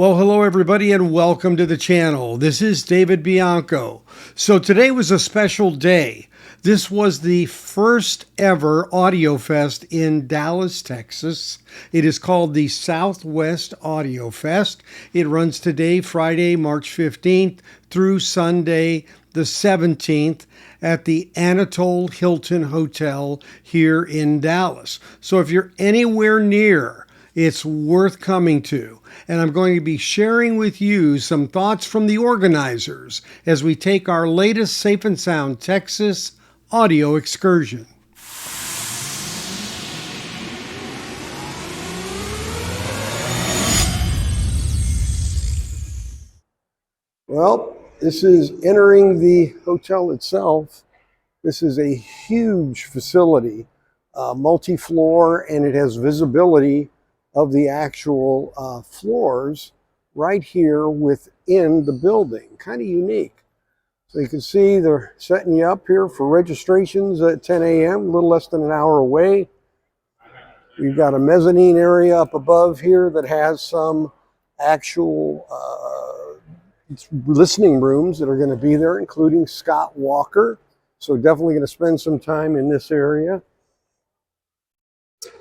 Well, hello everybody and welcome to the channel. This is David Bianco. So today was a special day. This was the first ever Audio Fest in Dallas, Texas. It is called the Southwest Audio Fest. It runs today, Friday, March 15th through Sunday, the 17th at the Anatole Hilton Hotel here in Dallas. So if you're anywhere near, it's worth coming to. And I'm going to be sharing with you some thoughts from the organizers as we take our latest Safe and Sound Texas audio excursion. Well, this is entering the hotel itself. This is a huge facility, multi-floor, and it has visibility of the actual floors right here within the building. Kind of unique. So you can see they're setting you up here for registrations at 10 a.m., a little less than an hour away. We've got a mezzanine area up above here that has some actual listening rooms that are going to be there, including Scott Walker. So definitely going to spend some time in this area.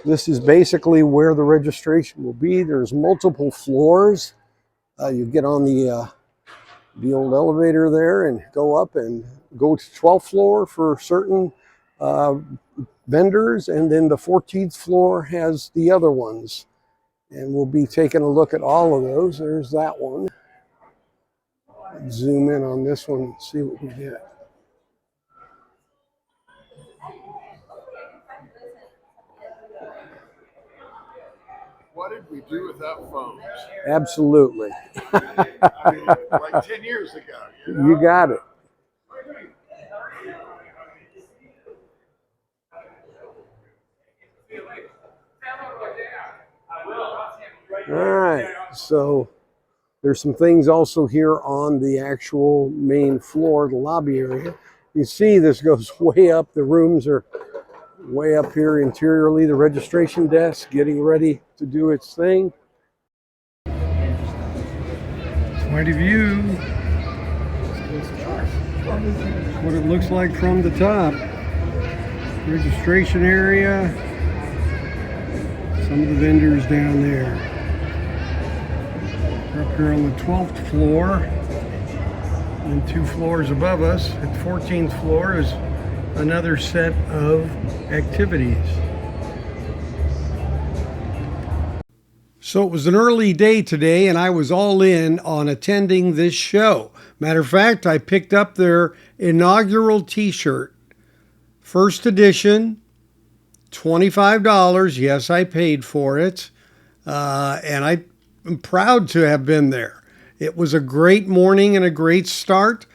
This is basically where the registration will be. There's multiple floors. You get on the old elevator there and go up and go to 12th floor for certain vendors, and then the 14th floor has the other ones. And we'll be taking a look at all of those. There's that one. Zoom in on this one and see what we get. What did we do without phones? Absolutely. I mean, like 10 years ago. You know? You got it. All right, so there's some things also here on the actual main floor, the lobby area. You see this goes way up. The rooms are way up here interiorly. The registration desk getting ready to do its thing. Quite a view. That's what it looks like from the top. Registration area. Some of the vendors down there. We're up here on the 12th floor. And 2 floors above us, at the 14th floor, is another set of activities. So it was an early day today, and I was all in on attending this show. Matter of fact, I picked up their inaugural t-shirt. First edition, $25. Yes, I paid for it. And I'm proud to have been there. It was a great morning and a great start.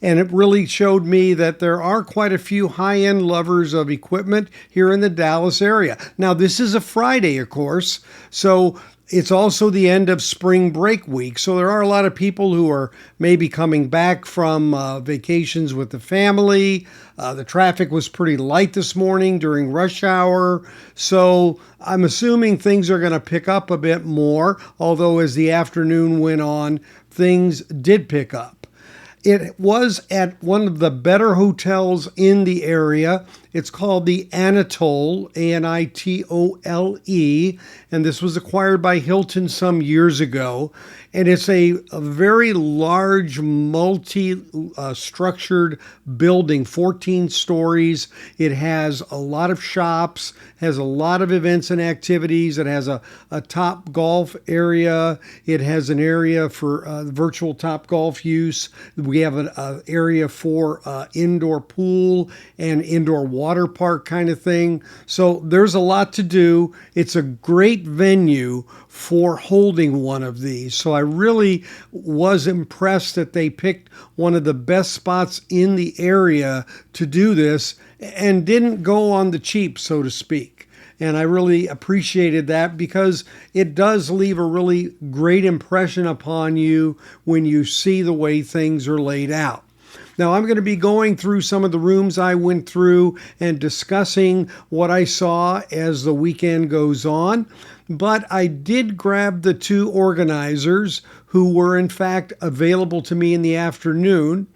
And it really showed me that there are quite a few high-end lovers of equipment here in the Dallas area. Now, this is a Friday, of course, so it's also the end of spring break week. So there are a lot of people who are maybe coming back from vacations with the family. The traffic was pretty light this morning during rush hour. So I'm assuming things are going to pick up a bit more, although as the afternoon went on, things did pick up. It was at one of the better hotels in the area. It's called the Anatole, A-N-I-T-O-L-E, and this was acquired by Hilton some years ago. And it's a very large, multi-structured building, 14 stories. It has a lot of shops, has a lot of events and activities. It has a top golf area. It has an area for virtual top golf use. We have an area for indoor pool and indoor water park kind of thing. So there's a lot to do. It's a great venue for holding one of these. So I really was impressed that they picked one of the best spots in the area to do this and didn't go on the cheap, so to speak. And I really appreciated that because it does leave a really great impression upon you when you see the way things are laid out. Now, I'm going to be going through some of the rooms I went through and discussing what I saw as the weekend goes on. but I did grab the two organizers who were in fact available to me in the afternoon.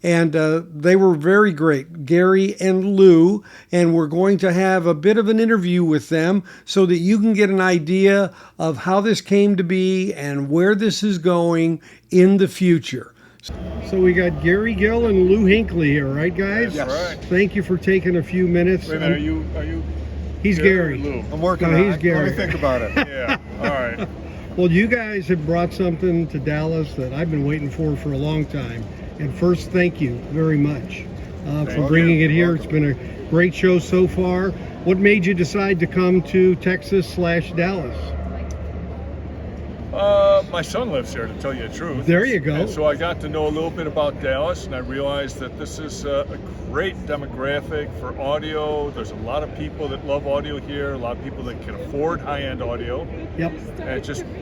And they were very great, Gary and Lou, and we're going to have a bit of an interview with them so that you can get an idea of how this came to be and where this is going in the future. So we got Gary Gill and Lou Hinkley here, right, guys? Yes. Right. Thank you for taking a few minutes. Wait a minute, are you? He's Gary Gary. or Lou? I'm working No, on he's it. Gary. Let me think about it. Yeah. All right. Well, you guys have brought something to Dallas that I've been waiting for a long time. And first, thank you very much for bringing it here. It's been a great show so far. What made you decide to come to Texas/Dallas? My son lives here, to tell you the truth. There you go. And so I got to know a little bit about Dallas, and I realized that this is a great demographic for audio. There's a lot of people that love audio here, a lot of people that can afford high-end audio. Yep.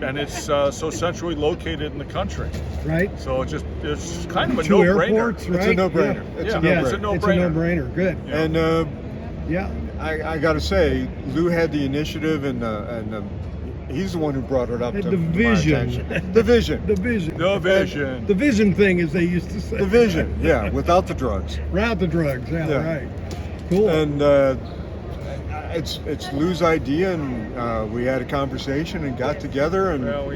And it's so centrally located in the country. Right. So it's kind of a Two no-brainer. airports, right? It's a no-brainer. Yeah. It's a Yeah, no-brainer. it's a It's a no-brainer. no-brainer. Good. Yeah. And Yeah. I got to say, Lou had the initiative, and he's the one who brought it up And to the my vision. attention. The vision. The vision. No vision. The vision thing, as they used to say. The vision, yeah, without the drugs. Without the drugs. Yeah, Yeah. right. Cool. And it's Lou's idea, and we had a conversation and got together, and Well,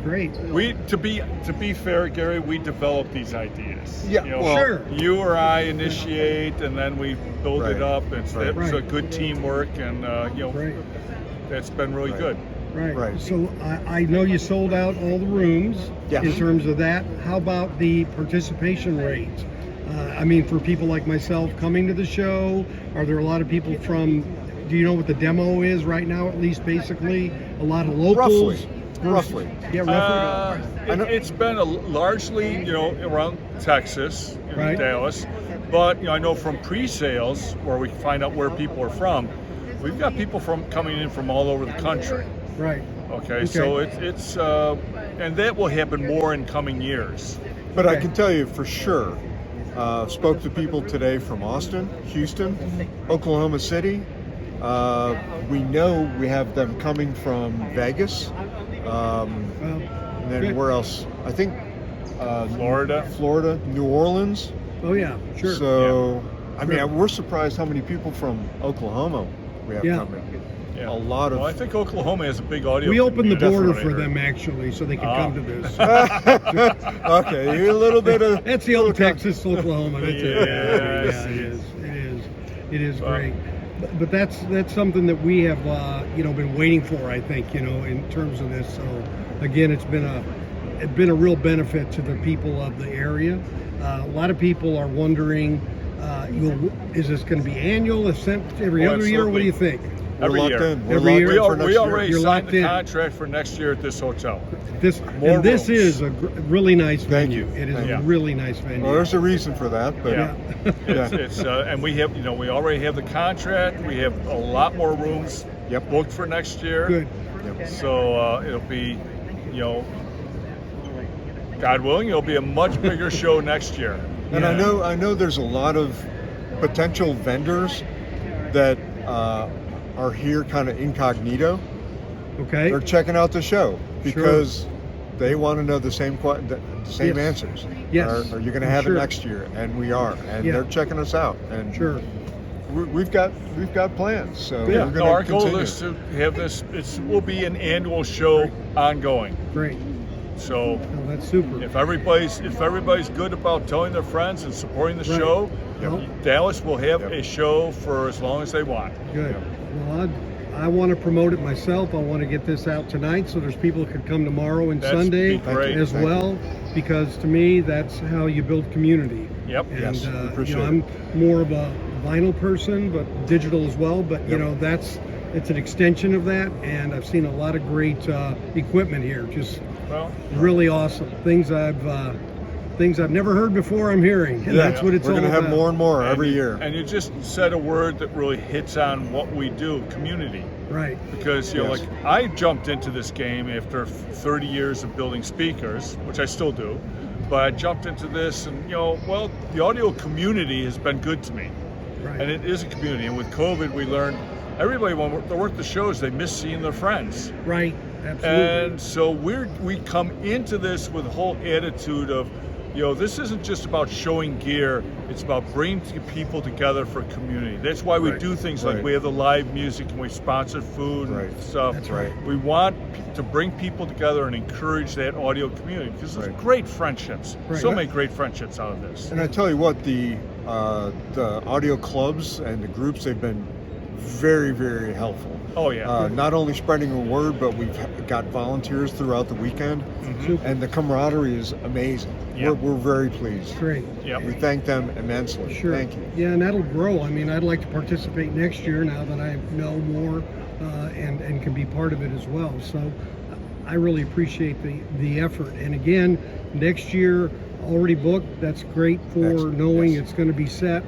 Great. to be fair, Gary, we develop these ideas. Yeah, well, Sure. You or I initiate, and then we build Right. it up. It's Right. a Right. good teamwork, and Right. it's been really Right. good. Right. Right. So I know you sold out all the rooms. Yeah. In terms of that, how about the participation rate? I mean, for people like myself coming to the show, are there a lot of people from? Do you know what the demo is right now? At least, basically, a lot of locals. Roughly. Yeah, roughly. It's been largely, around Texas, Right. Dallas, but I know from pre-sales where we find out where people are from, we've got people coming in from all over the country. Right. Okay, so it's and that will happen more in coming years. But I Okay. can tell you for sure, spoke to people today from Austin, Houston, Oklahoma City. We know we have them coming from Vegas. Well, And then good. where else? I think Florida. New Orleans. Oh yeah, sure. So, I mean, Sure. we're surprised how many people from Oklahoma we have Yeah. coming. Yeah. A lot of. Well, I think Oklahoma has a big audio. We opened the community. border Definitely. for them actually, so they could come to this. Okay, you're a little bit of. That's the old Texas, Oklahoma. That's it. Yes. Yeah, it is. It is great. But that's something that we have, been waiting for. I think, in terms of this. So again, it's been a real benefit to the people of the area. A lot of people are wondering, is this going to be annual? Is it every Oh, other year? What do absolutely. you think? We're Every locked year. in. We're Every locked year. in for next We year. already You're signed locked the in. contract for next year at this hotel. This More rooms. is a really nice Thank venue. you. It is Thank a you. really nice venue. Well, there's a reason for that, but Yeah. Yeah. It's and we have, we already have the contract. We have a lot more rooms Yep. booked for next year. Good. So it'll be, God willing, it'll be a much bigger show next year. And Yeah. I know there's a lot of potential vendors that are here kind of incognito. Okay. They're checking out the show because they want to know the same Yes. answers. Yes. Are you going to I'm have sure. it next year? And we are. And Yeah. they're checking us out. And Sure. we've got plans. So Yeah. we're No, going our to goal continue. is to have this. Will be an annual show ongoing. Great. So Oh, that's super. if everybody's good about telling their friends and supporting the Right. show, Yep. Dallas will have Yep. a show for as long as they want. Good. Well, I want to promote it myself. I want to get this out tonight so there's people who could come tomorrow and That'd Sunday be great. as Thank you. well, because to me that's how you build community. Yep. And Yes, we appreciate it. I'm more of a vinyl person, but digital as well. But Yep. it's an extension of that, and I've seen a lot of great equipment here. Just Well, really awesome things I've never heard before. I'm hearing, and Yeah. that's what it's We're all going to have about. more and more and every you- year. And you just said a word that really hits on what we do, community. Right. Because Yes. like I jumped into this game after 30 years of building speakers, which I still do, but I jumped into this, and the audio community has been good to me, Right. and it is a community. And with COVID, we learned everybody, when they work the shows, they miss seeing their friends. Right. Absolutely. And so we come into this with a whole attitude of, this isn't just about showing gear, it's about bringing people together for community. That's why we do things like we have the live music and we sponsor food and stuff. That's right. We want to bring people together and encourage that audio community, because there's great friendships, so many great friendships out of this. And I tell you what, the audio clubs and the groups, they've been very, very helpful. Oh yeah. Not only spreading the word, but we've got volunteers throughout the weekend, and the camaraderie is amazing. Yep. We're very pleased. Great. Yep. We thank them immensely. Sure. Thank you. Yeah, and that'll grow. I mean, I'd like to participate next year now that I know more and can be part of it as well. So I really appreciate the effort. And again, next year already booked. That's great for knowing it's going to be set.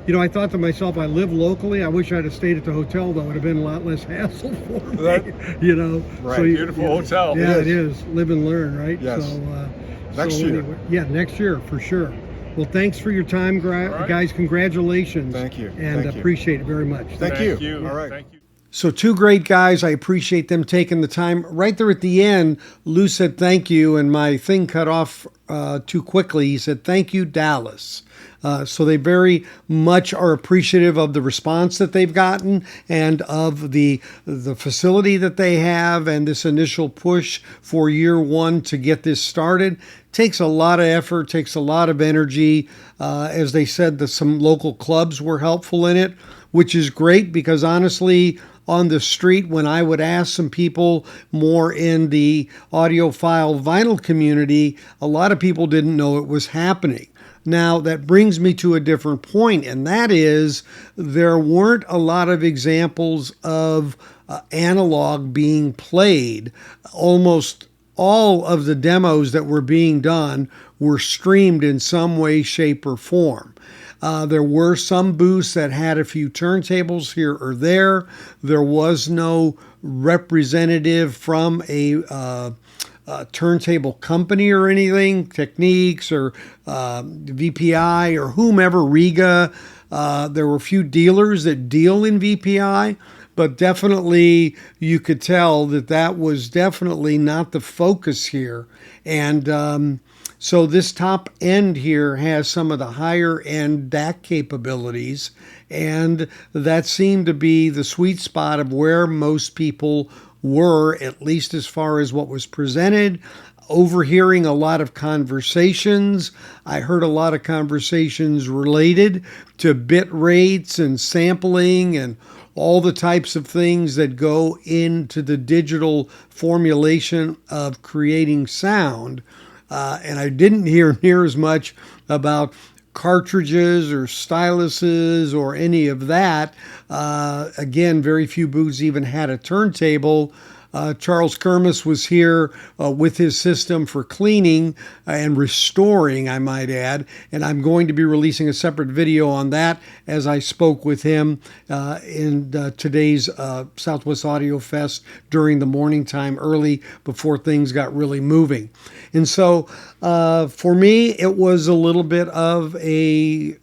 I thought to myself, I live locally. I wish I'd have stayed at the hotel, though. It would have been a lot less hassle for me. Right. So Beautiful hotel. Yeah, it is. Live and learn, right? Yes. So, Next year. Anyway, next year for sure. Well, thanks for your time, guys. Congratulations. Thank you. And Thank you. Appreciate it very much. Thank you. All right. Thank you. So 2 great guys. I appreciate them taking the time. Right there at the end, Lou said thank you, and my thing cut off too quickly. He said, thank you, Dallas. So they very much are appreciative of the response that they've gotten and of the facility that they have, and this initial push for year 1 to get this started. Takes a lot of effort, takes a lot of energy. As they said, some local clubs were helpful in it, which is great, because honestly, on the street, when I would ask some people more in the audiophile vinyl community, a lot of people didn't know it was happening. Now, that brings me to a different point, and that is there weren't a lot of examples of analog being played. Almost all of the demos that were being done were streamed in some way, shape, or form. There were some booths that had a few turntables here or there. There was no representative from a turntable company or anything, Techniques or VPI or whomever, Riga. There were a few dealers that deal in VPI, but definitely you could tell that was definitely not the focus here. And so this top end here has some of the higher end DAC capabilities, and that seemed to be the sweet spot of where most people were, at least as far as what was presented. Overhearing a lot of conversations. I heard a lot of conversations related to bit rates and sampling and all the types of things that go into the digital formulation of creating sound. And I didn't hear near as much about cartridges or styluses or any of that. Again, very few booths even had a turntable. Charles Kermis was here with his system for cleaning and restoring, I might add, and I'm going to be releasing a separate video on that as I spoke with him in today's Southwest Audio Fest during the morning time early before things got really moving. And so for me, it was a little bit of a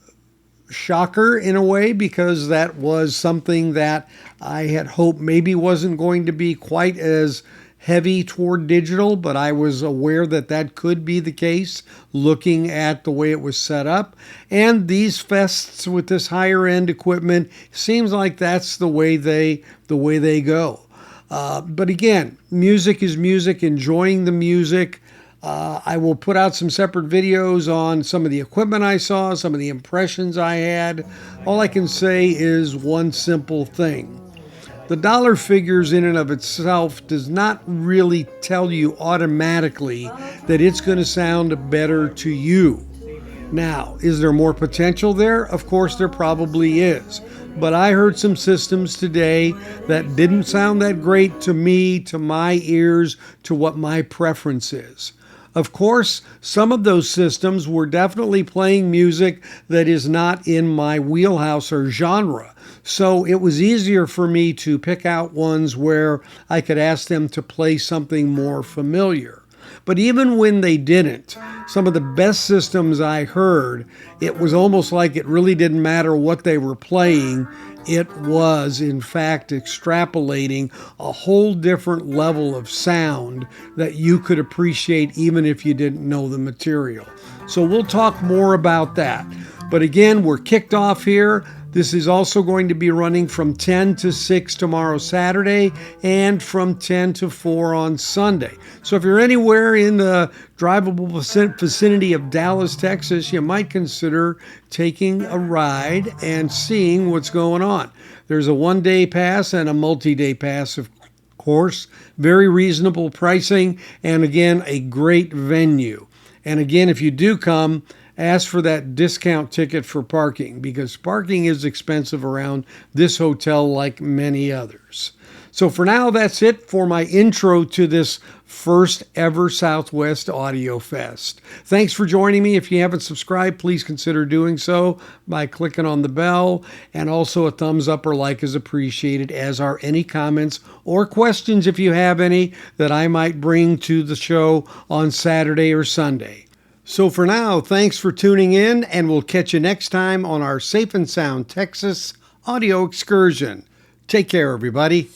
shocker in a way, because that was something that I had hoped maybe wasn't going to be quite as heavy toward digital, but I was aware that could be the case looking at the way it was set up. And these fests with this higher end equipment seems like that's the way they go. But again, music is music, enjoying the music. I will put out some separate videos on some of the equipment I saw, some of the impressions I had. All I can say is one simple thing. The dollar figures in and of itself does not really tell you automatically that it's going to sound better to you. Now, is there more potential there? Of course, there probably is. But I heard some systems today that didn't sound that great to me, to my ears, to what my preference is. Of course, some of those systems were definitely playing music that is not in my wheelhouse or genre. So it was easier for me to pick out ones where I could ask them to play something more familiar. But even when they didn't, some of the best systems I heard, it was almost like it really didn't matter what they were playing. it was, in fact, extrapolating a whole different level of sound that you could appreciate even if you didn't know the material. So we'll talk more about that. But again, we're kicked off here. This is also going to be running from 10 to 6 tomorrow, Saturday, and from 10 to 4 on Sunday. So if you're anywhere in the drivable vicinity of Dallas, Texas, you might consider taking a ride and seeing what's going on. There's a one-day pass and a multi-day pass, of course. Very reasonable pricing, and again, a great venue. And again, if you do come, ask for that discount ticket for parking, because parking is expensive around this hotel like many others. So for now, that's it for my intro to this first ever Southwest Audio Fest. Thanks for joining me. If you haven't subscribed, please consider doing so by clicking on the bell, and also a thumbs up or like is appreciated, as are any comments or questions, if you have any, that I might bring to the show on Saturday or Sunday. So for now, thanks for tuning in, and we'll catch you next time on our Safe and Sound Texas audio excursion. Take care, everybody.